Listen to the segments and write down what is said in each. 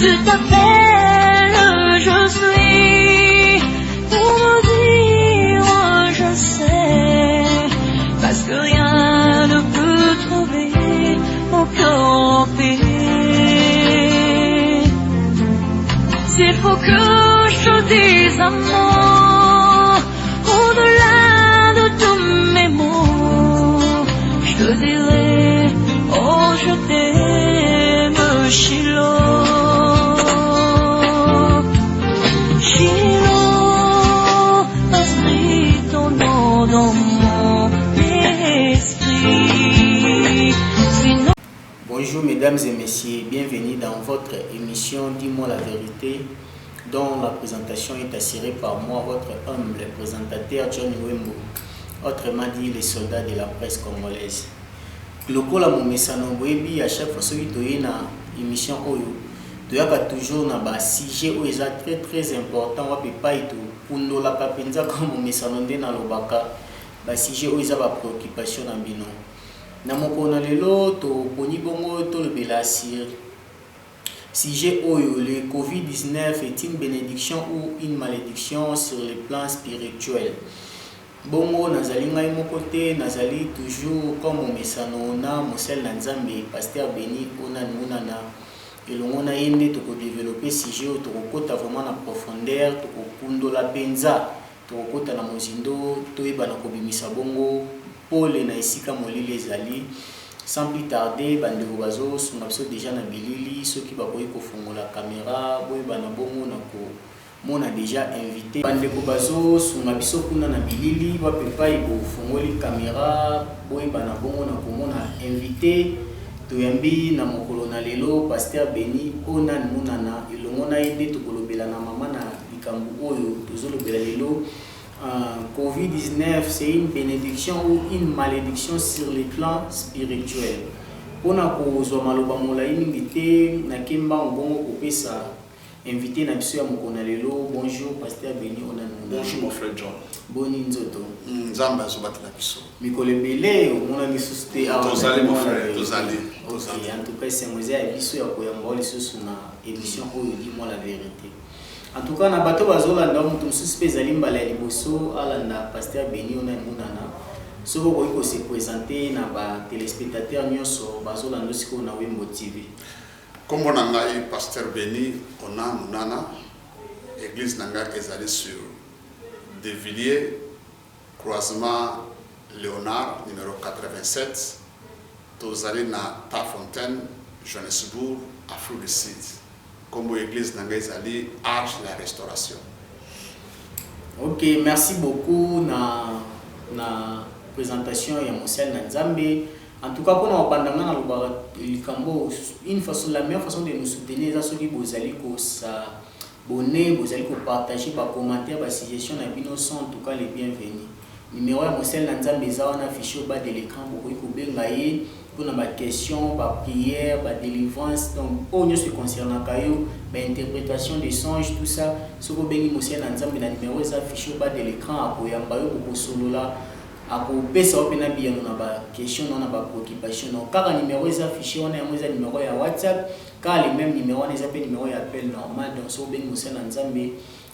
tu t'appelles, je suis pour me dire je sais, parce que rien ne peut trouver mon cœur en paix. S'il faut que je dise un mot au-delà de tous mes mots, je te dirai, oh je t'aime, Chilo. Chilo, inscris ton nom dans mon esprit. Sinon... Bonjour mesdames et messieurs, bienvenue dans votre émission Dis-moi la vérité, dont la présentation est assurée par moi, votre humble présentateur John Wembo, autrement dit les soldats de la presse congolaise. Lokola momesano boyebi à chaque fois soki toye na émission oyo toyaka toujours na ba sujet oyo eza très important wapi pai to pundola ka penza comme momesano nde na lobaka ba sujet oyo eza ba préoccupation na bino. Na mokona lelo to poni bongo to lobela sir sujet oyo le Covid-19 est une bénédiction ou une malédiction sur le plan spirituel. Bongo nazali ngai moko te, nazali toujours comme omesano na mosel na Nzambe pasteur Béni Onan Munana elongo na yende toko développer sujet oyo tokokota vraiment na profondeur, tokokundola penza, tokokota na mozindo toyeba na kobimisa bongo pole na esika molili ezali. Sans plus tarder, bandeko bazo sunga biso déjà na bilili soki bakoyi kofungola caméra boyeba na bongo na ko mona déjà invité bandeko bazo sunga biso kuna na bilili bapepa ibo fungoli caméra boyeba na bongo na ko mona invité toyambi na mokolo na lelo pasteur Béni Onan Munana elongo na yende tokolobela na mama na likambo oyo tozolobela lelo. Covid-19, c'est une bénédiction ou une malédiction sur le plan spirituel. Pour na kozwa maloba molai mingi te na kemba ngongo kopesa invité na biso ya mokona lelo. Bonjour pasteur Béni Onan Munana. Bonjour mon frère John. Boni nzoto. Nzamba azobatela biso. Mikolo ebele omona lisusu te awa. Tozali mon frère, tozali. Ok, en tout cas c'est moise ya biso ya koyamba lisusu na émission oyo Dis-moi la vérité. En tout cas, na bato bazolanda mutu mususu pe ezali mbala ya liboso alanda pasteur Béni Onan Munana. Soko koki se présenter na ba téléspectateurs nyonso bazolanda siko na Wembo TV. Kombo na ngai pasteur Béni Onan Munana, église na ngai ezali sur De Villiers, croisement Léonard numéro 87. Tozali na Tafontaine, Johannesburg, Afrique du Sud. Comme l'église d'Angazali, Arche de la Restauration. Ok, merci beaucoup na présentation ya Monsel Nzambe. En tout cas, pour nous abandonner une façon, la meilleure façon de nous soutenir, c'est ceux qui vous allez s'abonner, vous allez partager, commenter, suggestions, sont en tout cas les bienvenus. Numéro ya Monsel Nzambe on affiché au bas de l'écran pour que vous pour nos questions, prières, délivrance, donc on se concernant interprétation des songes, tout ça. Ce que vous avez dit, le numéro est affiché au bas de l'écran. Pour solo là, pour ça on a bien question, on a préoccupation. Car le numéro est affiché, on a un numéro à WhatsApp. Car les mêmes numéros, on a un numéro d'appel normal. Donc si vous avez dit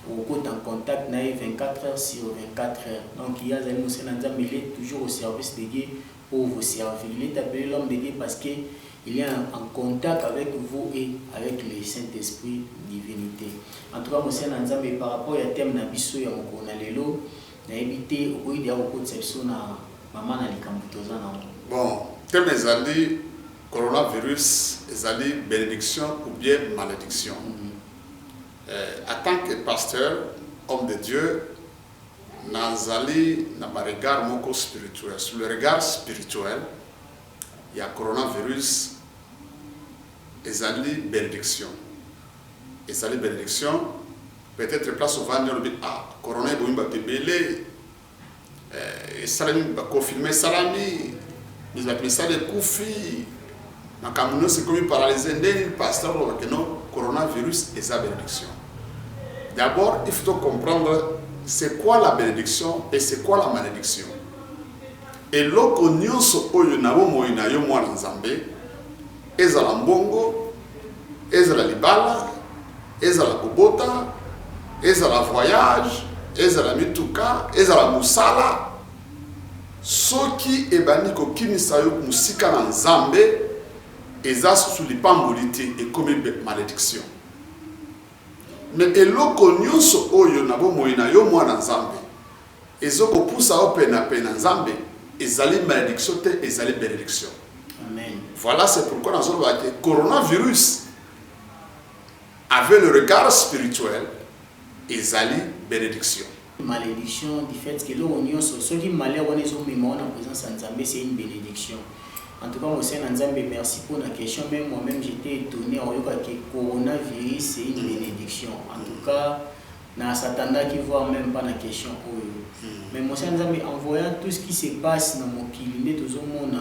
on est en contact 24 heures sur 24 heures. Donc il y a il est toujours au service de Dieu pour vous servir. Il est appelé l'homme de Dieu parce qu'il est en contact avec vous et avec le Saint-Esprit divinité. En tout cas, monsieur Nzambe par rapport à thème na biso ya mokona lelo na éviter au dia au conception na maman na likambutoza na. Bon, thème ezali coronavirus ezali bénédiction ou bien malédiction. En tant que pasteur, homme de Dieu, nazali na regard moko spirituel. Sur le regard spirituel, il y a coronavirus, ezali bénédiction. Ezali bénédiction, peut-être place au vent de corona boimba tebele, salami ba confirmer salami, mais la place de koufi, na kamuno c'est comme paralysé, ndeni pasteur que non coronavirus est sa bénédiction. D'abord, il faut comprendre c'est quoi la bénédiction et c'est quoi la malédiction. Et loko nyonso oyo na bomo ina yo mwana nzambe ezala mbongo ezala libala ezala kobota, ezala voyage, ezala mituka, ezala musala, soki ebani kokimisa yo musika na Nzambe, eza sous lipambolité et comme malédiction. Mais eloko nyonso oyo na bomoi na yo mwana Nzambe, ezoko poussa o pena Nzambe, ezali malédiction te, ezali bénédiction. Amen. Voilà, c'est pourquoi dans le coronavirus avait le regard spirituel, ezali bénédiction. Malédiction du fait que l'on ceux qui malheur on est au mémoire en présence de Nzambe, c'est une bénédiction. En tout cas, moi, c'est Nzambe, merci pour la question. Même moi-même, j'étais étonné en voyant que le coronavirus, c'est une bénédiction. En tout cas, dans Satana qui voit même pas la question. Mais moi, c'est Nzambe, en voyant tout ce qui se passe dans mon kilomètre, tout le monde,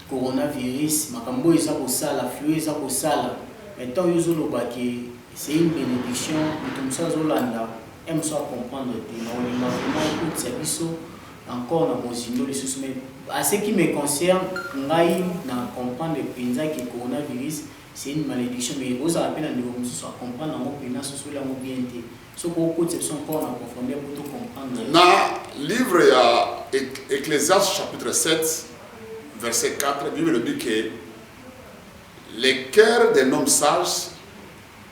coronavirus, makambo eza ko sala, flux eza ko sala. Mais tant que c'est une bénédiction, tout ça Zolanda aime ça comprendre. On est vraiment tout service encore dans mon signal les sous. Mais à ce qui me concerne, ngai na comprendre que le coronavirus c'est une malédiction. Mais vous avez peine à comprendre en opinion sur la mobilité. Ce qu'on peut c'est encore en profondeur pour tout comprendre. Dans le livre Ecclésiaste chapitre 7. Verset 4, la Bible dit que les cœurs d'un homme sage,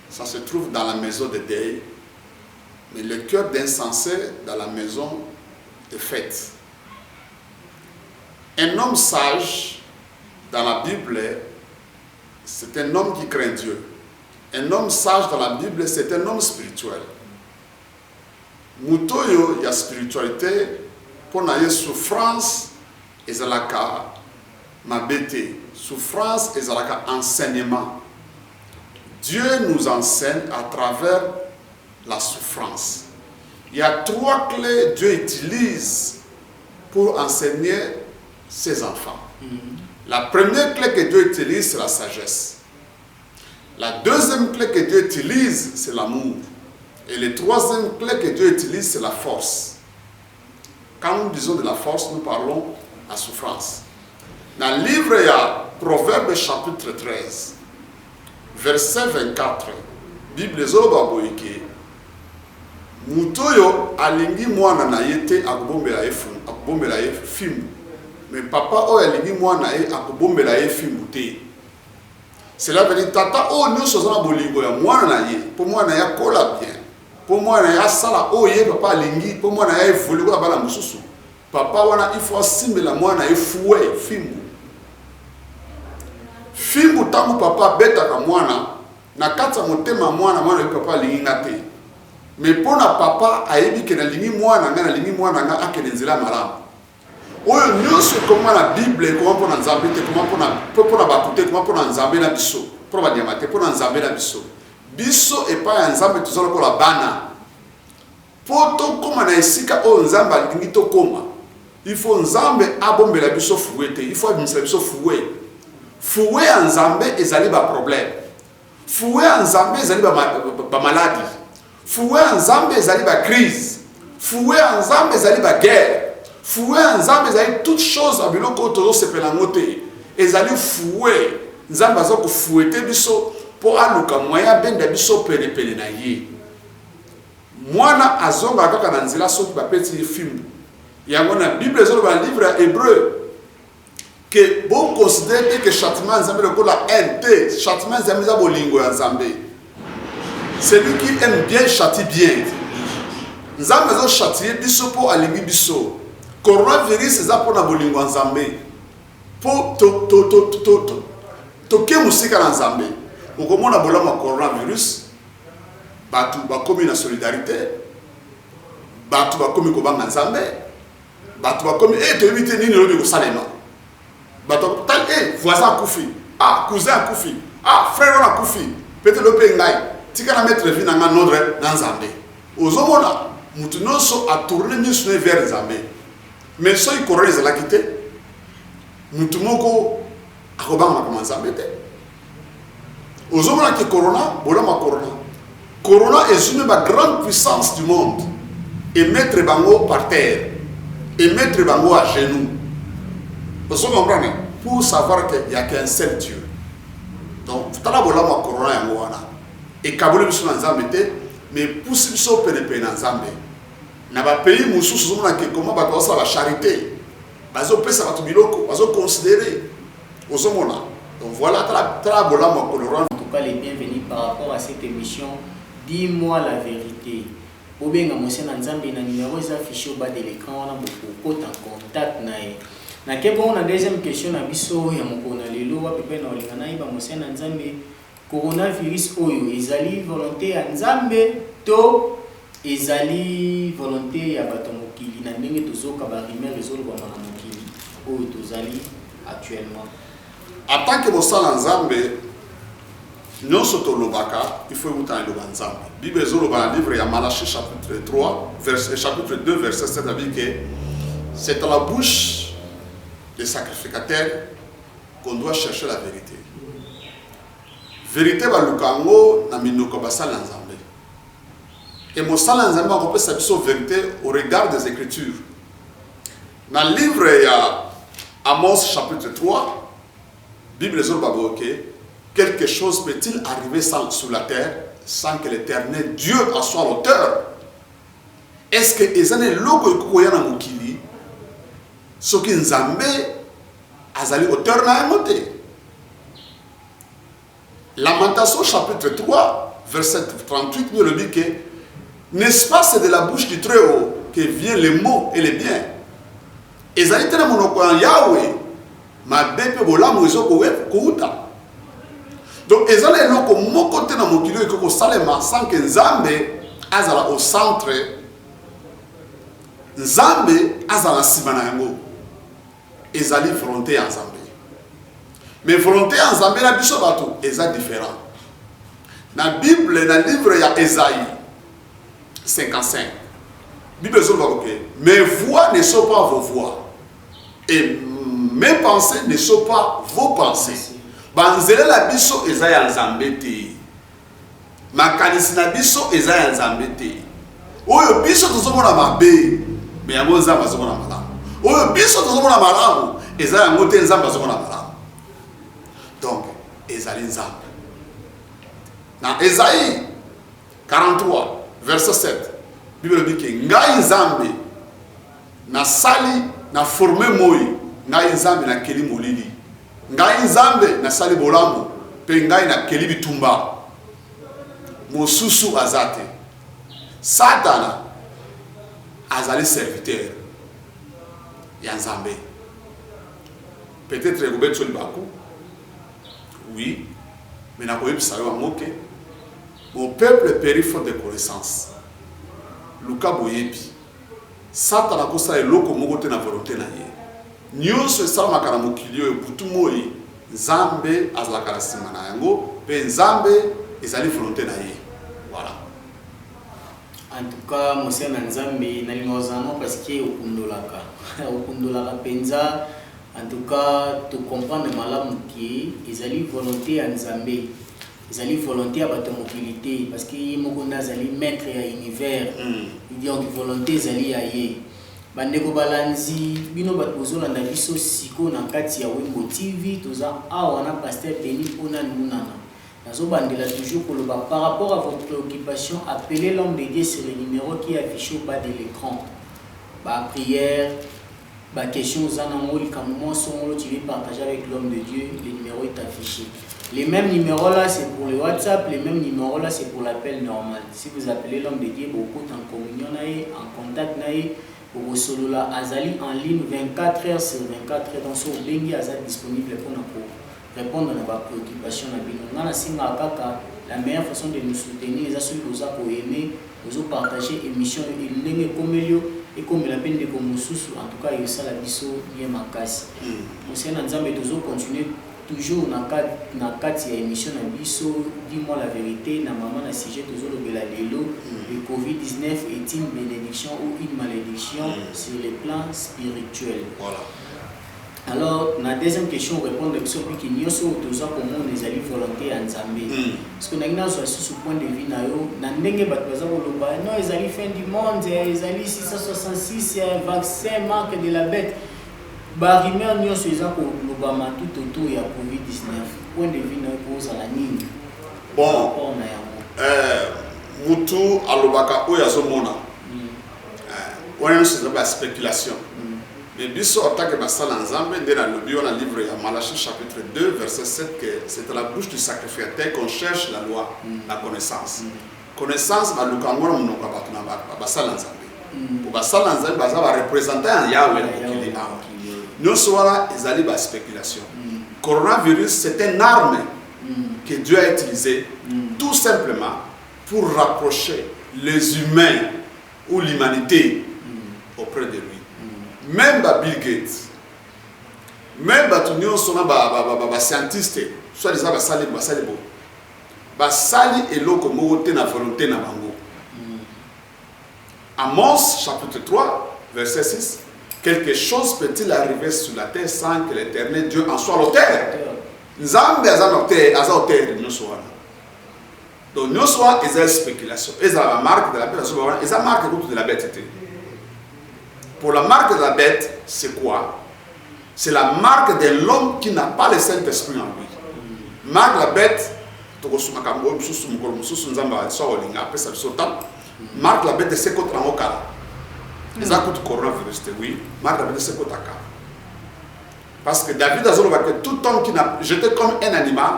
ça se trouve dans la maison de deuil, mais le cœur d'insensé dans la maison de fête. Un homme sage, dans la Bible, c'est un homme qui craint Dieu. Un homme sage dans la Bible, c'est un homme spirituel. Mutoyo, il y a spiritualité, pour une souffrance, et zalaka ma bêté, souffrance et zalaka enseignement. Dieu nous enseigne à travers la souffrance. Il y a 3 clés que Dieu utilise pour enseigner ses enfants. La première clé que Dieu utilise, c'est la sagesse. La deuxième clé que Dieu utilise, c'est l'amour. Et la troisième clé que Dieu utilise, c'est la force. Quand nous disons de la force, nous parlons de la souffrance. Dans le livre, il y a Proverbe chapitre 13, verset 24. Bible Zolobaboike. Mutoyo alingi mwana na yete akubombela ye fimbu. Mais papa o alingi mwana ye akubombela ye fimbu te. Cela veut dire tata o nyonso za bolingo ya mwana na ye, pour mwana ya kola bien. Pour mwana ya sala o ye papa alingi, pour mwana ya evolu ko bala mususu. Papa wana il faut simela mwana ye fouet fimbu. Fimbu tangu papa betaka mwana na kati ya motema mwana ye papa alingi ngate. Mais pour na papa ayebi ke na lingi mwana nga akene nzela malamu. Oyo nyonso koma na Bible koma pona Nzambe te koma pona bakute koma pona Nzambe na biso. Pour ba diamate pona Nzambe na biso. Biso epa ya Nzambe tuzala ko la bana. Poto koma na esika o Nzambe alingi to koma. Il faut Nzambe abombela biso fouete, il faut abimisa biso fouet. Fouet ya Nzambe ezali ba problème. Fouet ya Nzambe ezali ba maladie. Fouet en Nzambe ezali ba crise. Fouet en Nzambe ezali ba guerre. Fouet en Nzambe ezali toute chose à biloko tozo sepela ngote. Ezali fouet. Nzambe azo ko fouetter biso po aluka moya benda biso pele na ye. Mwana azonga kaka na nzela soki ba peti film. Yango na Bible ezolo ba livre hébreu que bon considérer que châtiment Nzambe le kola NT, châtiment Nzambe za bolingo ya Nzambe. Celui qui aime bien châtie bien. Nzambe zo châtier biso po alingi biso. Coronavirus eza po na bolingo Nzambe. Po to ke musika na Nzambe. Okomona bolama coronavirus. Batu bakomi na solidarité. Batu bakomi ko banga Nzambe. Batu bakomi to éviter nini lobi ko salema. Batu tal voisin kufi. Ah, cousin kufi. Ah, frère na kufi. Peut-être le pengai. Tika na mettre vie na nodre na Nzambe. Ozomona mutu nyonso a tourner miso vers Nzambe. Mais so ikoreza la kite. Mutu moko akobanga na Nzambe te. Ozomona ki corona, bolama corona. Corona est une ba grande puissance du monde et mettre bango par terre et mettre bango à genoux. Vous comprenez? Pour savoir qu'il y a qu'un seul Dieu. Donc, tala bolama corona yango wana. et kabule biso na nzambe te mais pousse biso pene na nzambe na ba pays mususu zomona ke comment ba kosa la charité bazo pesa batu biloko bazo considérer ozomona donc voilà tra bola mo colorant. En tout cas les bienvenus par rapport à cette émission. Dis-moi la vérité. Obenga monsieur na nzambe na numéro est affiché au bas de l'écran, on a beaucoup en contact nae. Na kebo na deuxième question na biso ya mokona lelo wa pepe na olingana iba monsieur na nzambe coronavirus oyo ezali volonté ya nzambe to ezali volonté ya bato mokili na ndenge tozoka ba rumeur ezoloba na mokili oyo tozali actuellement. En tant que bosala nzambe nyonso tolobaka il faut utana loba nzambe. Bible ezoloba na livre ya Malachie chapitre 2 verset 7 dit que c'est à la bouche des sacrificateurs qu'on doit chercher la vérité. Vérité ba lukango na minoko basala nzambe. Et mosala nzambe on peut savoir sa vérité au regard des écritures. Dans le livre ya Amos chapitre 3 Bible ezoloba OK, quelque chose peut-il arriver sur la terre sans que l'Éternel Dieu en soit l'auteur? Est-ce que ezane loko ekokoya na mokili soki nzambe azali auteur na yango te? Lamentation chapitre 3 verset 38 nous le dit que n'est-ce pas c'est de la bouche du Très-Haut que viennent les mots et les biens. Ezali tena monoko ya Yahweh ma bepe bolamu ezoko kouta. Donc ezali eloko moko te na mokili ekoko salema sans que nzambe azala au centre, nzambe azala sima na yango. Ezali volonté ya nzambe. Mais volonté ya nzambe na biso bato eza différent. Na Bible na livre ya Esaïe 55 Bible ezoloba OK, mes voix ne sont pas vos voix et mes pensées ne sont pas vos pensées. Banzele la biso eza ya nzambe te. Makanisi na biso eza ya nzambe te. Oyo biso tozomona mabe, me yango nzambe azomona malamu. Oyo biso tozomona malamu, eza yango te nzambe azomona malamu. Donc, ezali nzambe. Na Esaïe 43 verset 7 Bible dit que ngai nzambe na sali na formé moi ngai nzambe na keli molili ngai nzambe na sali bolamu pe ngai na keli bitumba mosusu azate Satana azali serviteur ya nzambe. Peut-être que vous baku oui mais na koyebisa yo amoke mon peuple périt faute de connaissance. Luka boyebi Satana kosa eloko moko te na volonté na ye. Nyonso esalamaka na mokili oyo butu moi nzambe azalaka na nsima na yango pe nzambe ezali volonté na ye. Voilà. En tout cas monsieur na nzambe nalinga ozana parce que okundolaka penza. En tout cas tu comprendre malamu ki ezali volonté ya nzambe. Ezali volonté ya bato mokili parce que mokonda azali maître ya univers. Il dit que volonté ezali ya ye. Bandeko balanzi bino bato bozolanda biso siko na kati ya Wembo TV toza awa na pasteur Denis pona nunana. Nazobandela toujours koloba par rapport à votre préoccupation, appelez l'homme de Dieu sur le numéro qui est affiché au bas de l'écran. Ba prière, ba question zanango likammo songolo tu veux partager avec l'homme de Dieu, le numéro est affiché. Les mêmes numéros là c'est pour le WhatsApp, les mêmes numéros là c'est pour l'appel normal. Si vous appelez l'homme de Dieu, beaucoup en communion nae, en contact nae, pour solo la azali en ligne 24 heures sur 24 heures dans son bengi azali disponible pour répondre à nos préoccupations. La meilleure façon de nous soutenir, c'est celui qui vous aimer, vous partager l'émission et comme la peine de Komoussous, en tout cas, il y a ça la biso, il y a ma casse. Monsieur Nanzambe, nous continuer toujours dans le cadre de l'émission, dis-moi la vérité, na maman, na sujet, toujours le Beladelo, le Covid-19 est une bénédiction ou une malédiction sur le plan spirituel. Voilà. Alors, la deuxième question, répondre à ce qui nous sommes tous comment les alliés volontaires en Zambie. Parce que nous avons ce point de vue, nous avons non, les alliés fin du monde, les alliés 666, vaccin, marque de la bête. Barimeur, nous avons tout autour de la Covid-19. Point de vue, nous avons la ligne. Bon, mutu alobaka oyo azomona wana c'est la spéculation mais biso en tant que basala nzambe nde na lobi wana livre ya Malachie chapitre 2 verset 7 que c'est à la bouche du sacrificateur qu'on cherche la loi la connaissance connaissance baluka ngona monoko bato na basala nzambe pour basala nzambe baza ba représentant Yahweh mokili awa nyonso wana ezali ba spéculation coronavirus c'est une arme que Dieu a utilisée tout simplement pour rapprocher les humains ou l'humanité auprès de lui. Même Bill Gates, même tous les scientistes, soit les basali et l'eau na volonté na bango. Amos chapitre 3 verset 6, quelque chose peut-il arriver sur la terre sans que l'Éternel Dieu en soit l'auteur? Nzambe aza auteur de nous. Donc nous sommes des spéculations. Et la marque de la bête, et la marque de la bête. Pour la marque de la bête, c'est quoi? C'est la marque de l'homme qui n'a pas le Saint-Esprit en lui. Marque de la bête, marque de la bête de ce côté en Okala. Les actes du coronavirus, oui. Marque de la bête de ce côté. Parce que David a dit que tout homme qui n'a. J'étais comme un animal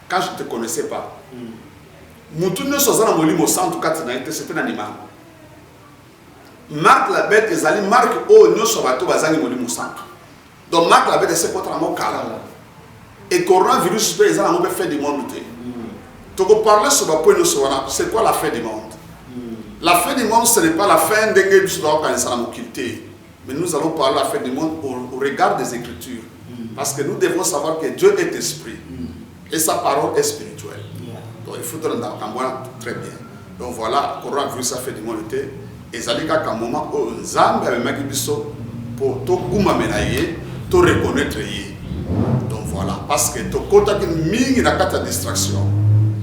quand je ne te connaissais pas. Moutoune Sozana Molimo Santo Katinaïte, c'est un animal. Marque la bête, les ali marque au Nyo Sobato Bazani Molimo Santo. Donc marque la bête, c'est contre la mokala. Et coronavirus, les gens ont fait du monde. Tu peux parler sur la pointe de Sovana, c'est quoi la fin du monde? La fin du monde, ce n'est pas la fin des guerres du mais nous allons parler de la fin du monde au regard des Écritures. Parce que nous devons savoir que Dieu est esprit. Et sa parole est spirituelle. Donc il faut dans très bien. Donc voilà, le coronavirus a fait du monde. Et ça dit qu'à un moment où Nzambe avait mis biso pour tout goumamenayer, tout reconnaître. Donc voilà, parce que tout côté qui mingi na kata distraction.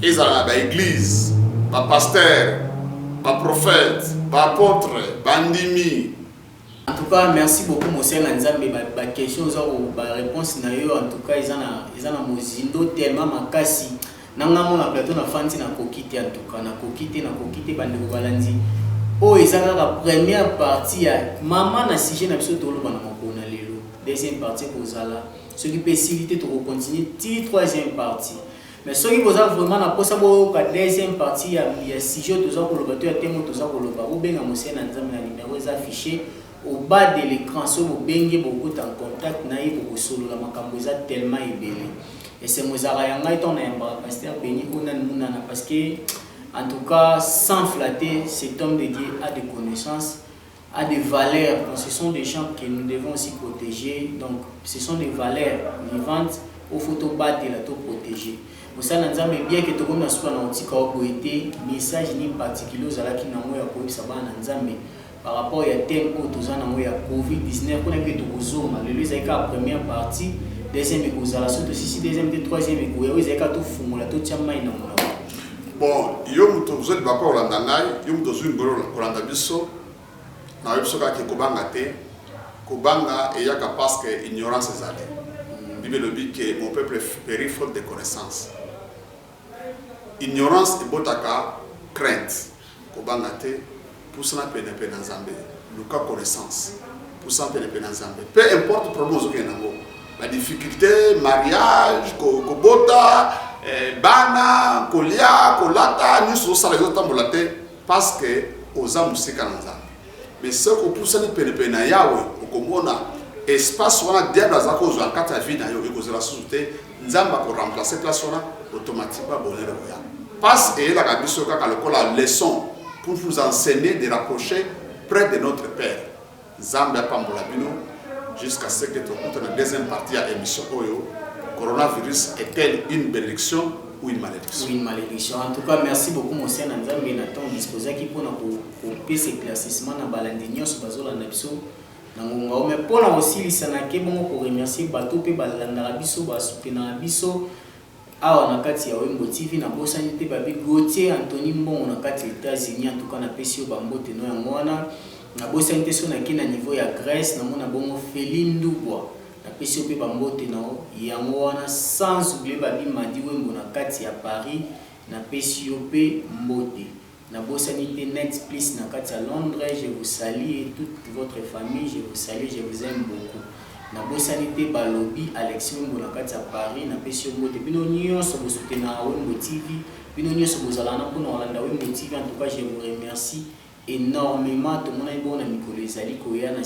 Et ça la église, pas pasteur, pas prophète, pas apôtre, pas ndimi. En tout cas, merci beaucoup, monsieur Nzambe. Ma question, ma réponse, en tout cas, ils ont mozindo tellement makasi. Nangamo na plateau na fanti na kokite en tout cas, na kokite bandeko balandi. Oh, ils ont la première partie à maman na sujet na biso tolo bana mokona lelo. Deuxième partie pour Zala. Ce qui peut faciliter to continuer troisième partie. Mais ce qui vous a vraiment na posa bo ka deuxième partie ya sujet to za ko lobato ya temo to za ko loba. Ou benga monsieur Nzambe na numéro est affiché au bas de l'écran, si vous bengez beaucoup en contact, vous avez beaucoup solo la makambo tellement ébélé. Et c'est Mozart Yanga et on a un pasteur béni parce que, en tout cas, sans flatter, cet homme de Dieu a des connaissances, a des valeurs. Donc, ce sont des gens que nous devons aussi protéger. Donc, ce sont des valeurs vivantes au photo battre la tout protéger. Pour ça, nous avons bien que tout le monde soit dans un message ni particulier aux alaki na moya ko bisaba na nzambe. Par rapport à thème où tous en a Covid-19, on a vu tout zoom. Le la première partie, deuxième écho, la suite aussi deuxième et troisième écho. Il y a tout fou, la tout tient main. Bon, yom to vous êtes d'accord l'andangai, yom to zoom bolo l'andabiso. Na yom soka ki kobanga te, kobanga et yaka parce que ignorance est allée. Bible le dit que mon peuple périt faute de connaissance. Ignorance et botaka crainte, kobanga te. Pour ça, on a le cas connaissance. Pour ça, on a peu importe le problème, la difficulté, mariage, kobota, bana, kolia, kolata, nous sommes les autres parce que aux âmes c'est mais ce qu'on pousse les pénépéna yawe, au komona, espace on a diable à cause de la carte à vie na yo, et cause de la société, nzamba pour remplacer place on a automatiquement bonheur parce que la gabiso ka la leçon pour vous enseigner de rapprocher près de notre Père. Zambia Pambolabino, jusqu'à ce que tu écoutes la deuxième partie à l'émission Oyo. Coronavirus est-elle une bénédiction ou une malédiction? Oui, une malédiction. En tout cas, merci beaucoup, monsieur Nzambe. Nathan disposé qui pour couper ces éclaircissements dans Balandignon sur Bazola Nabiso. Mais pour aussi, il s'en a pour remercier Bato Pe Balandarabiso, Basupena Biso. Ah, on a kati ya Wembo TV na bosa nite babi Gauthier Anthony Mbon na kati États-Unis en tout cas na pesio bambote no yango wana na bosa nite so na kina niveau ya Grèce na mona bongo Felindu kwa na pesio pe bambote no yango wana sans oublier babi Madi Wembo na kati ya Paris na PCOP Mbote. Na Bossanité Netflix na Katia Londres, je vous salue et toute votre famille, je vous salue, je vous aime beaucoup. Na Bossanité Balobi, Alexis Wembo na Katia Paris, na PCOP Mbote. Bino nyonso bo soutenir Wembo TV, bino nyonso bo zalana pour Olanda Wembo TV. En tout cas, je vous remercie énormément. Tout le monde est bon à Nicolas Zali Koya na